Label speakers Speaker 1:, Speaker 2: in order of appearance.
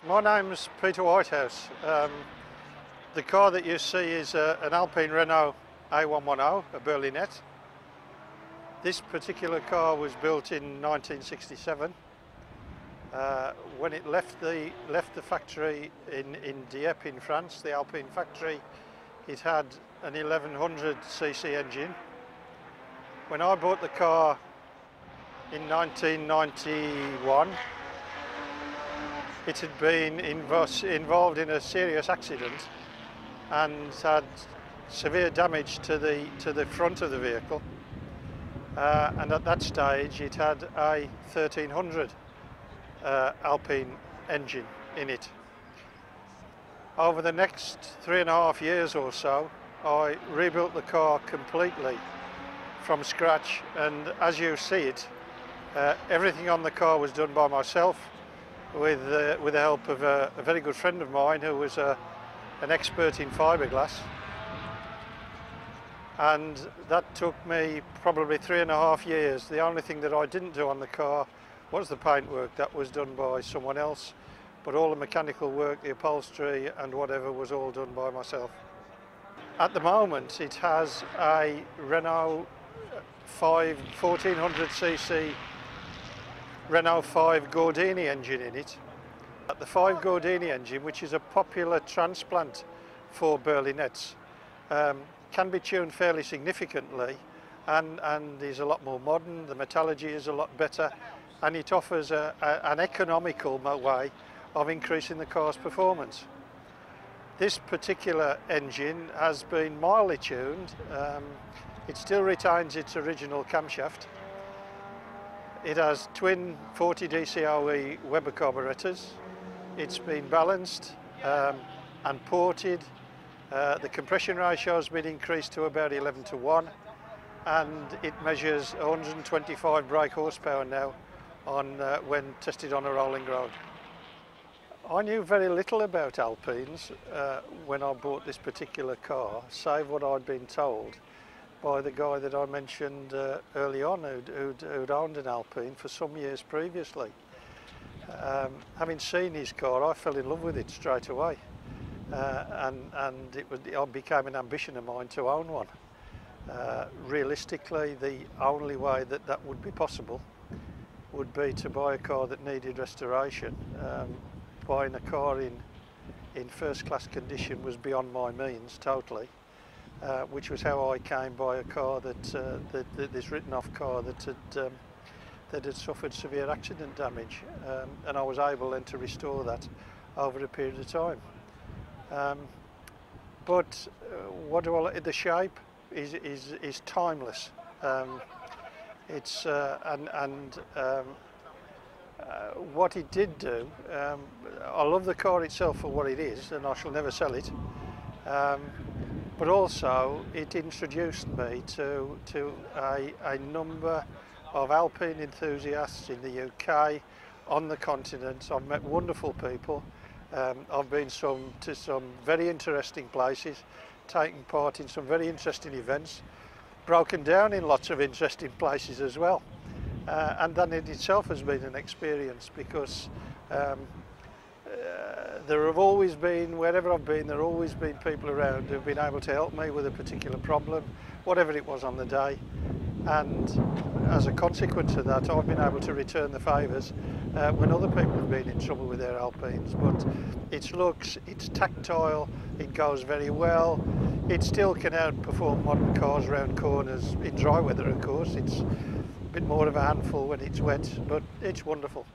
Speaker 1: My name's Peter Whitehouse. The car that you see is an Alpine Renault A110, a Berlinette. This particular car was built in 1967. When it left the factory in Dieppe in France, the Alpine factory, it had an 1100cc engine. When I bought the car in 1991, it had been involved in a serious accident and had severe damage to the front of the vehicle. And at that stage it had a 1300 Alpine engine in it. Over the next 3.5 years or so, I rebuilt the car completely from scratch, and as you see it, everything on the car was done by myself with the help of a very good friend of mine who was an expert in fiberglass. And that took me probably 3.5 years. The only thing that I didn't do on the car was the paintwork. That was done by someone else, but all the mechanical work, the upholstery and whatever was all done by myself. At the moment it has a Renault 1400cc Renault 5 Gordini engine in it. The 5 Gordini engine, which is a popular transplant for Berlinettes, can be tuned fairly significantly and is a lot more modern. The metallurgy is a lot better, and it offers an economical way of increasing the car's performance. This particular engine has been mildly tuned. It still retains its original camshaft. It has twin 40 DCOE Weber carburetors. It's been balanced and ported. The compression ratio has been increased to about 11:1, and it measures 125 brake horsepower now when tested on a rolling road. I knew very little about Alpines when I bought this particular car, save what I'd been told by the guy that I mentioned early on who'd owned an Alpine for some years previously. Having seen his car, I fell in love with it straight away, and it became an ambition of mine to own one. Realistically, the only way that would be possible would be to buy a car that needed restoration. Buying a car in first-class condition was beyond my means totally. Which was how I came by a car this written-off car that had suffered severe accident damage, and I was able then to restore that over a period of time. But what do I like? The shape is timeless. What it did do, I love the car itself for what it is, and I shall never sell it. But also it introduced me to a number of Alpine enthusiasts in the UK, on the continent. I've met wonderful people. I've been to some very interesting places, taken part in some very interesting events, broken down in lots of interesting places as well. And that in itself has been an experience, because there have always been, wherever I've been, there have always been people around who've been able to help me with a particular problem, whatever it was on the day. And as a consequence of that, I've been able to return the favours when other people have been in trouble with their Alpines. But its looks, it's tactile, it goes very well. It still can outperform modern cars around corners in dry weather, of course. It's a bit more of a handful when it's wet, but it's wonderful.